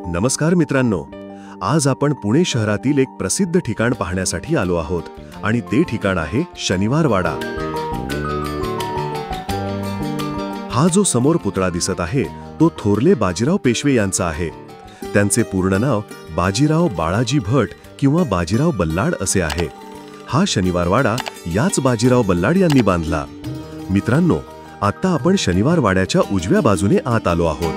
नमस्कार मित्रांनो, आज आपण पुणे शहरातील एक प्रसिद्ध ठिकाण पाहण्यासाठी आलो आहोत आणि ते ठिकाण आहे शनिवार वाडा. हा जो समोर पुतळा दिसत आहे तो थोरले बाजीराव पेशवे यांचा आहे. त्यांचे पूर्ण नाव बाजीराव बाळाजी भट किंवा बाजीराव बल्लाड असे आहे. हा शनिवार वाडा याच बाजीराव बल्लाड यांनी बांधला. मित्रांनो, आता आपण शनिवार वाड्याच्या उजव्या बाजूने आत आलो आहोत.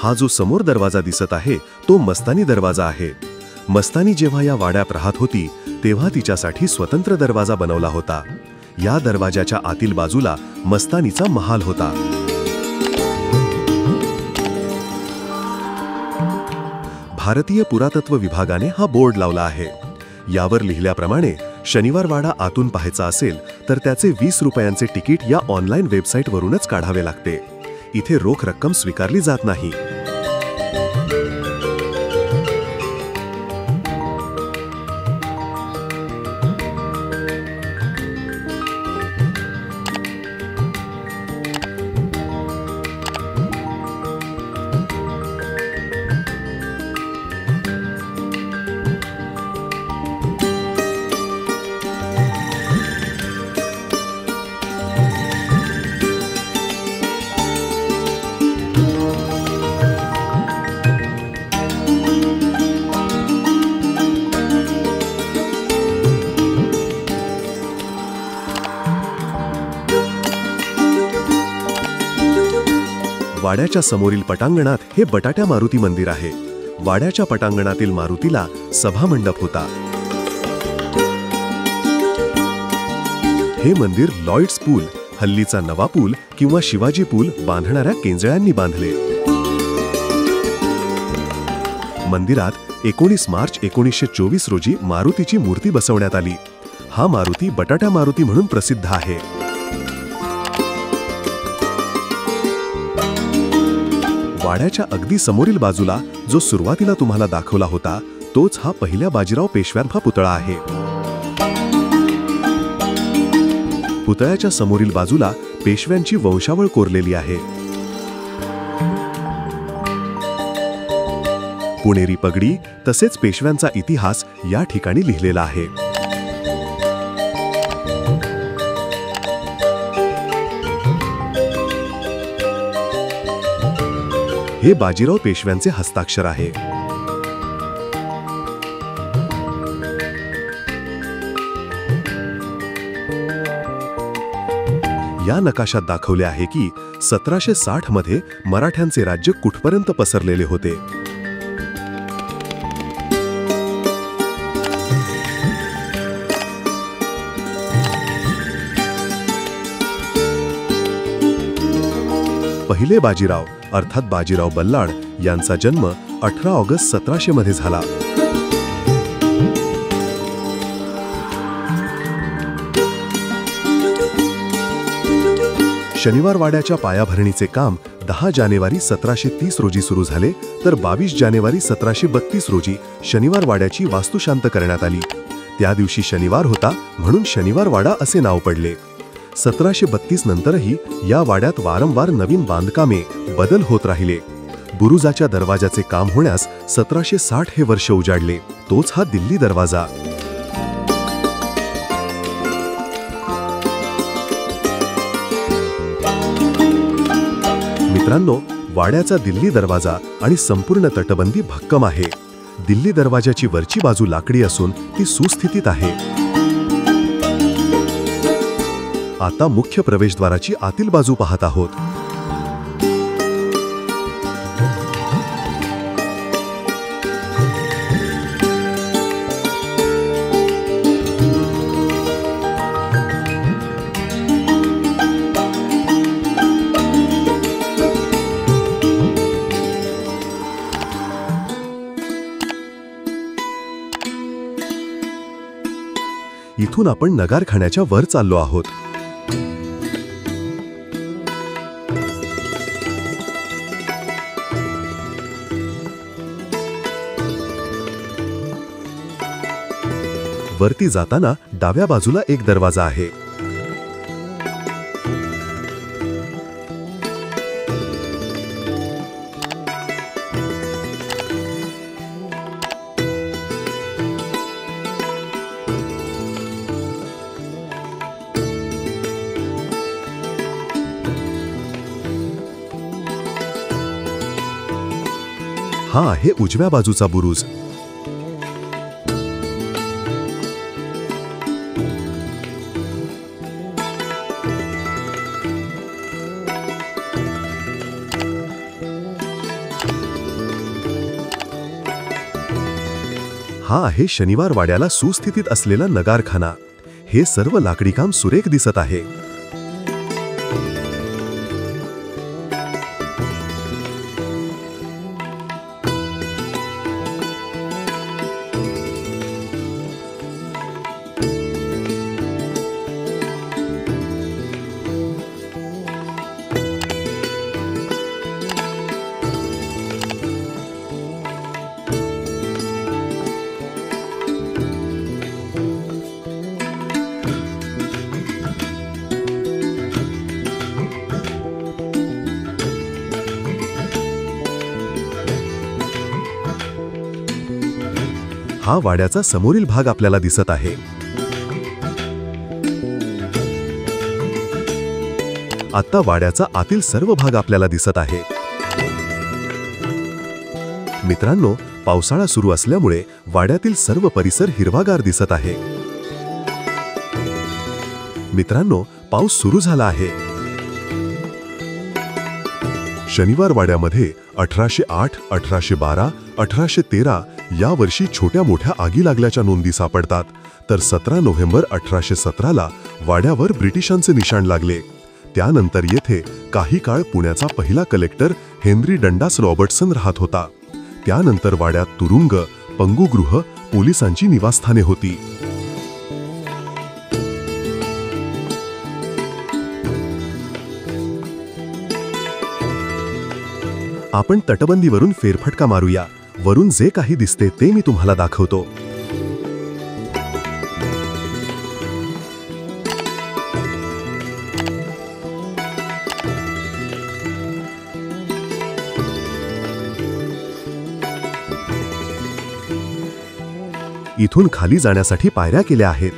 हा जो समोर दरवाजा दिसत आहे तो मस्तानी दरवाजा आहे. मस्तानी जेव्हा या वाड्यात राहत होती तेव्हा तिच्यासाठी स्वतंत्र दरवाजा बनवला होता. या दरवाजाच्या आतील बाजूला मस्तानीचा महाल होता. भारतीय पुरातत्व विभागाने हा बोर्ड लावला आहे. यावर लिहिल्याप्रमाणे शनिवार वाडा आतून पाहायचा असेल तर त्याचे 20 रुपयांचे तिकीट या ऑनलाईन वेबसाईटवरूनच काढावे लागते. इथे रोख रक्कम स्वीकारली जात नाही. वाड्याच्या समोरील पटांगणात हे बटाट्या मारुती मंदिर आहे. वाड्याच्या पटांगणातील मारुतीला सभामंडप होता. हे मंदिर लॉयड्स पूल, हल्लीचा नवा पूल किंवा शिवाजी पूल बांधणाऱ्या केंजळ्यांनी बांधले. मंदिरात 19 मार्च 1924 रोजी मारुतीची मूर्ती बसवण्यात आली. हा मारुती बटाट्या मारुती म्हणून प्रसिद्ध आहे. वाड्याच्या अगदी समोरील बाजूला जो सुरुवातीला तुम्हाला दाखवला होता तोच हा पहिल्या बाजीराव पेशव्यांचा पुतळा आहे. पुतळ्याच्या समोरील बाजूला पेशव्यांची वंशावळ कोरलेली आहे. पुणेरी पगडी तसेच पेशव्यांचा इतिहास या ठिकाणी लिहिलेला आहे. हे बाजीराव पेशव्यांचे हस्ताक्षर आहे. या नकाशात दाखवले आहे की 1760 मध्ये मराठ्यांचे राज्य कुठपर्यंत पसरलेले होते. पहिले बाजीराव अर्थात बाजीराव बल्लाड यांचा जन्म 18 ऑगस्ट 1700 मध्ये झाला. शनिवार वाड्याच्या पायाभरणीचे काम 10 जानेवारी 1730 रोजी सुरू झाले तर 22 जानेवारी 1732 रोजी शनिवार वाड्याची वास्तू शांत करण्यात आली. त्या दिवशी शनिवार होता म्हणून शनिवार वाडा असे नाव पडले. 1732 नंतरही या वाड्यात वारंवार नवीन बांधकामे बदल होत राहिले. बुरुजाच्या दरवाजाचे काम होण्यास 1760 हे वर्ष उजाडले. तोच हा दिल्ली दरवाजा. मित्रांनो, वाड्याचा दिल्ली दरवाजा आणि संपूर्ण तटबंदी भक्कम आहे. दिल्ली दरवाजाची वरची बाजू लाकडी असून ती सुस्थितीत आहे. आता मुख्य प्रवेशद्वाराची आतील बाजू पाहत आहोत. इथून आपण नगारखान्याच्या वर चाललो आहोत. वरती जाताना डाव्या बाजूला एक दरवाजा आहे. हा आहे उजव्या बाजूचा बुरुज. हा आहे शनिवार वाड्याला सुस्थितीत असलेला नगारखाना. हे सर्व लाकडी काम सुरेख दिसत आहे. हा वाड्याचा समोरील भाग आपल्याला दिसत आहे. आता वाड्याचा आतील सर्व भाग आपल्याला दिसत आहे. मित्रांनो, पावसाळा सुरू असल्यामुळे वाड्यातील सर्व परिसर हिरवागार दिसत आहे. मित्रांनो, पाऊस सुरू झाला आहे. शनिवार वाड्यामध्ये 1808, 1812, 1813 या वर्षी छोट्या मोठ्या आगी लागल्याच्या नोंदी सापडतात. तर 17 नोव्हेंबर 1817ला वाड्यावर ब्रिटिशांचे निशाण लागले. त्यानंतर येथे काही काळ पुण्याचा पहिला कलेक्टर हेनरी डंडास रॉबर्टसन राहत होता. त्यानंतर वाड्यात तुरुंग, पंगुगृह, पोलिसांची निवासस्थाने होती. आपण तटबंदीवरून फेरफटका मारूया. वरून जे काही दिसते ते मी तुम्हाला दाखवतो. इथून खाली जाण्यासाठी पायऱ्या केल्या आहेत.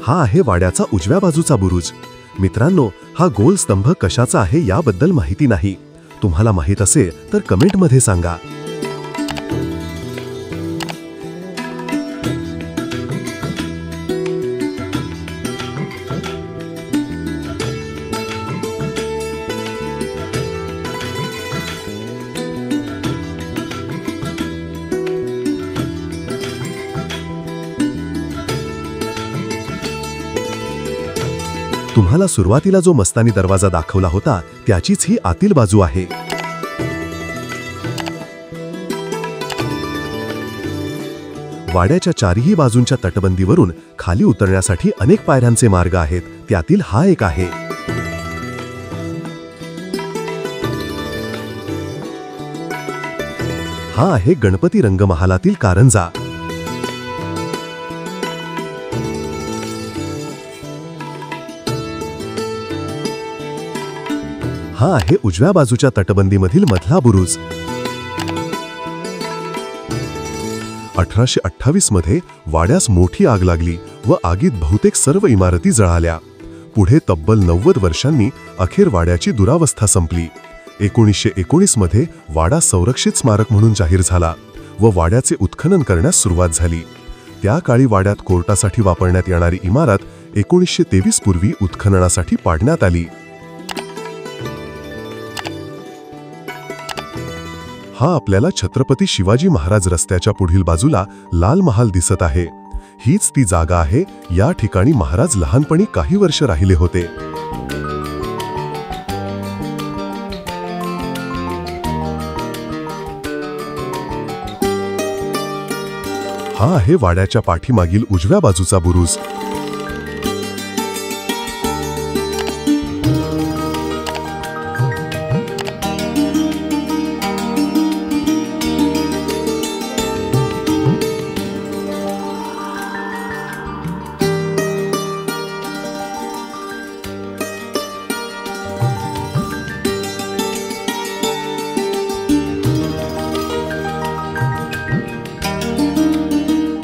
हा आहे वाड्याचा उजव्या बाजूचा बुरुज. मित्रांनो, हा गोल स्तंभ कशाचा आहे याबद्दल माहिती नाही. तुम्हाला माहित असेल तर कमेंटमध्ये सांगा. तुम्हाला सुरुवातीला जो मस्तानी दरवाजा दाखवला होता त्याचीच ही आतील बाजू आहे. वाड्याच्या चारही बाजूंच्या तटबंदीवरून खाली उतरण्यासाठी अनेक पायऱ्यांचे मार्ग आहेत. त्यातील हा एक आहे. हा आहे गणपती रंगमहालातील कारंजा. हा आहे उजव्या बाजूच्या तटबंदीमधील मधला बुरुज. 1828 मध्ये वाड्यास मोठी आग लागली व आगीत बहुतेक सर्व इमारती जळाल्या. पुढे तब्बल 90 वर्षांनी अखेर वाड्याची दुरावस्था संपली. 1919 मध्ये वाडा संरक्षित स्मारक म्हणून जाहीर झाला व वाड्याचे उत्खनन करण्यास सुरुवात झाली. त्या काळी वाड्यात कोर्टासाठी वापरण्यात येणारी इमारत 1923 पूर्वी उत्खननासाठी पाडण्यात आली. हा आपल्याला छत्रपती शिवाजी महाराज रस्त्याच्या पुढील बाजूला लाल महाल दिसत आहे. हीच ती जागा आहे या ठिकाणी महाराज लहानपणी काही वर्ष राहिले होते. हा आहे वाड्याच्या पाठीमागील उजव्या बाजूचा बुरुज.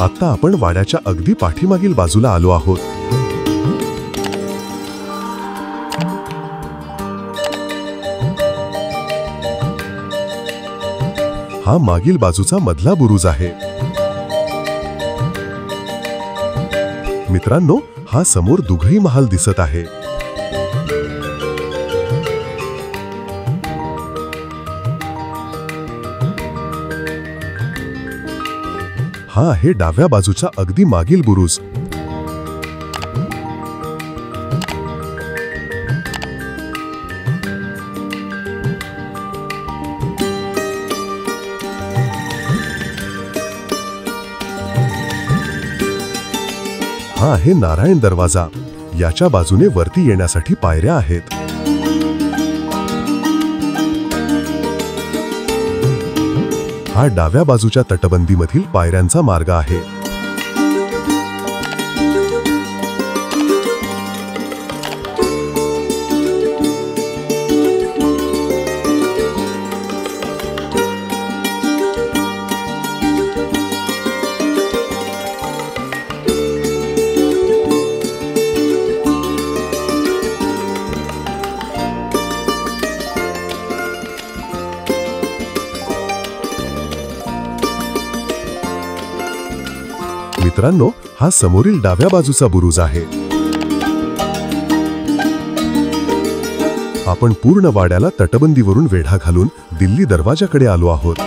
आता आपण वाड्याच्या अगदी पाठीमागील बाजूला आलो आहोत. हा मागील बाजूचा मधला बुरुज आहे. मित्रांनो, हा समोर दुघई महाल दिसत आहे. हा आहे डाव्या बाजूचा अगदी मागील बुरुज. हा आहे नारायण दरवाजा. याच्या बाजूने वरती येण्यासाठी पायऱ्या आहेत. हा डाव्या बाजूच्या तटबंदीमधील पायऱ्यांचा मार्ग आहे. मित्रांनो, हा समोरील डाव्या बाजूचा बुरुज आहे. आपण पूर्ण वाड्याला तटबंदीवरून वेढा घालून दिल्ली दरवाजाकडे आलो आहोत.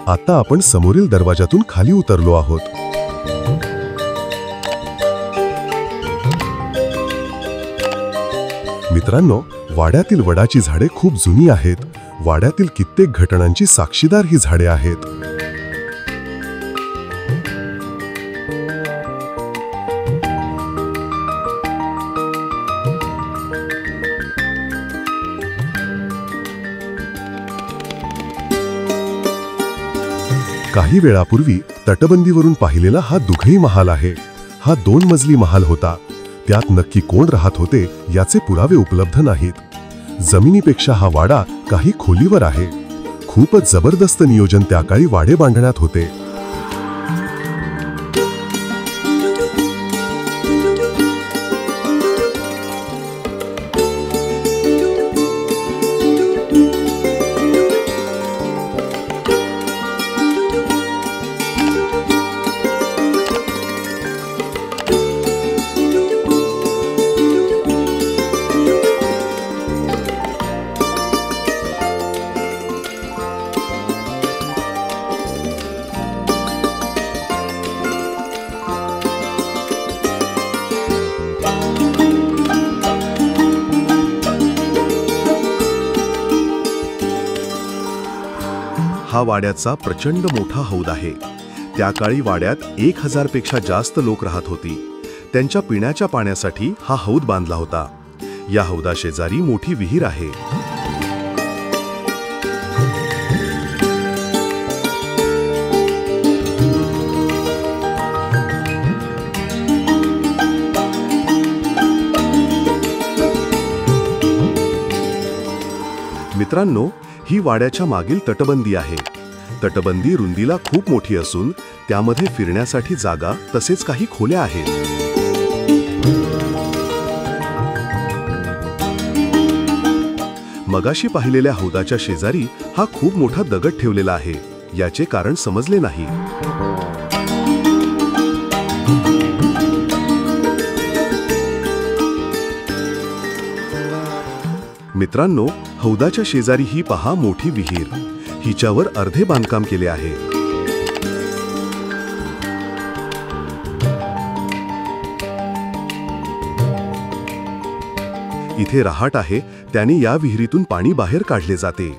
आता आपण समोरील दरवाजातून खाली उतरलो आहोत. मित्रांनो, वाड्यातील वडाची झाडे खूप जुनी आहेत. वाड्यातील कित्येक घटनांची साक्षीदार ही झाडे आहेत. काही वेळापूर्वी तटबंदीवरून पाहिलेला हा दुघई महाल आहे. हा 2 मजली महाल होता. त्यात नक्की कोण राहत होते याचे पुरावे उपलब्ध नाहीत. जमिनीपेक्षा हा वाडा काही खोलीवर आहे. खूपच जबरदस्त नियोजन त्या काळी वाडे बांधण्यात होते. हा वाड्याचा प्रचंड मोठा हौद आहे. त्या काळी वाड्यात 1000 पेक्षा जास्त लोक राहत होती. त्यांच्या पिण्याच्या पाण्यासाठी हा हौद बांधला होता. या हौदाशेजारी मोठी विहीर आहे. मित्रांनो, ही वाड्याच्या मागील तटबंदी आहे. तटबंदी रुंदीला खूप मोठी असून त्यामध्ये फिरण्यासाठी जागा तसेच काही खोल्या आहेत. मगाशी पाहिलेल्या हौदाच्या शेजारी हा खूप मोठा दगड ठेवलेला आहे. याचे कारण समजले नाही. मित्रांनो, हौदाच्या शेजारी ही पहा मोठी विहीर. हिच्यावर अर्धे बांधकाम केले आहे. इथे रहाट आहे. त्याने या विहिरीतून पाणी बाहेर काढले जाते.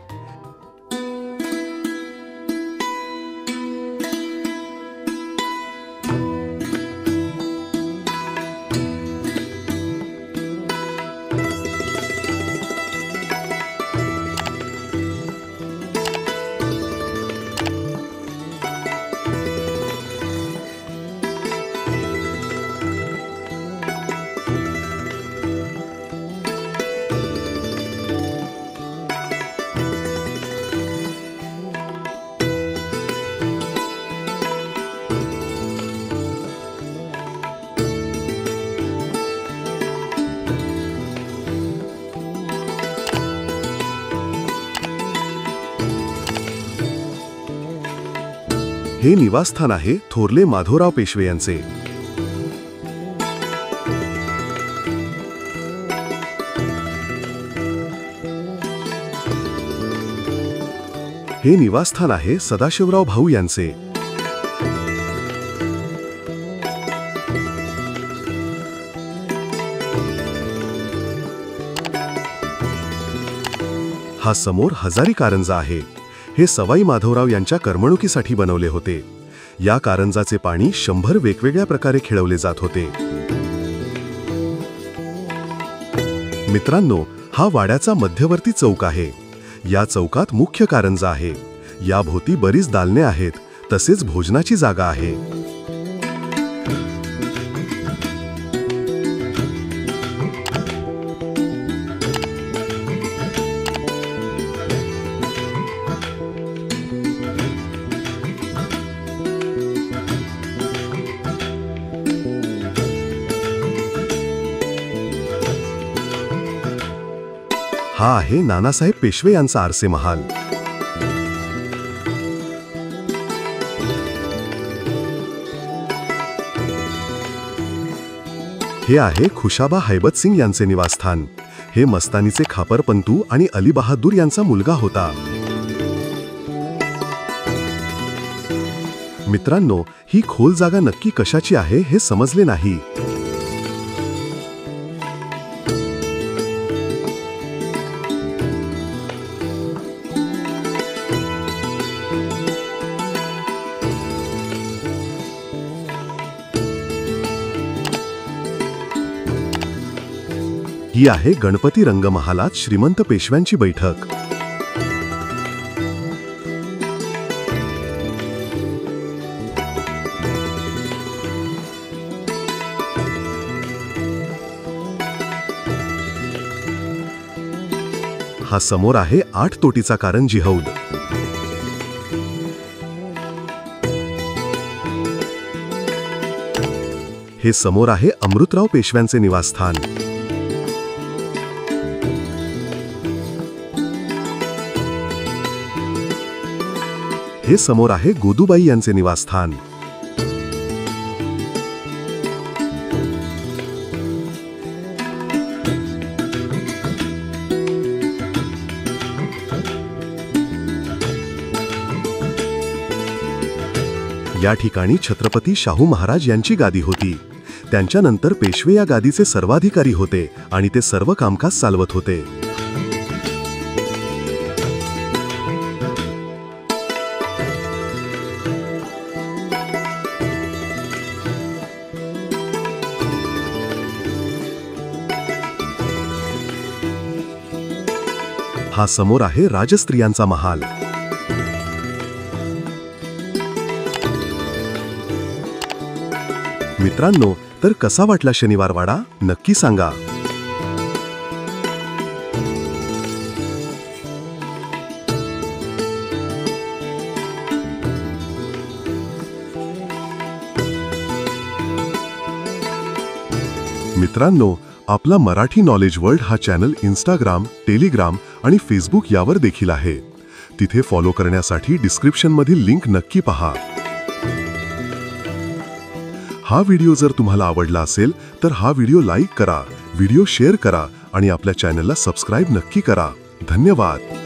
हे निवासस्थान आहे थोरले माधवराव पेशवे यांचे. हे निवासस्थान आहे सदाशिवराव भाऊ यांचे. हा समोर हजारी कारंजा आहे. हे सवाई माधवराव यांच्या करमणुकीसाठी बनवले होते. या कारंजाचे पाणी 100 वेगवेगळ्या प्रकारे खेळवले जात होते. मित्रांनो, हा वाड्याचा मध्यवर्ती चौक आहे. या चौकात मुख्य कारंजा आहे. याभोवती बरीच दालने आहेत, तसेच भोजनाची जागा आहे. हा आहे नानासाहेब पेशवे यांचा आरसे महाल. हे आहे खुशाबा हैबत सिंग यांचे निवासस्थान. हे मस्तानीचे खापरपंतू आणि अली बहादूर यांचा मुलगा होता. मित्रांनो, ही खोल जागा नक्की कशाची आहे हे समजले नाही. ही आहे गणपती रंगमहालात श्रीमंत पेशव्यांची बैठक. हा समोर आहे 8 तोटीचा कारंजी हौद. हे समोर आहे अमृतराव पेशव्यांचे निवासस्थान. हे समोर आहे गोदूबाई यांचे निवासस्थान. या ठिकाणी छत्रपती शाहू महाराज यांची गादी होती. त्यांच्यानंतर पेशवे या गादीचे सर्वाधिकारी होते आणि ते सर्व कामकाज चालवत होते. हा समोर आहे राजस्त्रियांचा महाल. मित्रांनो, तर कसा वाटला शनिवार वाडा नक्की सांगा. मित्रांनो, आपला मराठी नॉलेज वर्ल्ड हा चॅनल इंस्टाग्राम, टेलिग्राम आणि फेसबुक यावर देखील आहे. तिथे फॉलो करण्यासाठी डिस्क्रिप्शनमधील लिंक नक्की पहा. हा व्हिडिओ जर तुम्हाला आवडला असेल तर हा व्हिडिओ लाईक करा, व्हिडिओ शेअर करा आणि आपल्या चॅनलला सबस्क्राईब नक्की करा. धन्यवाद.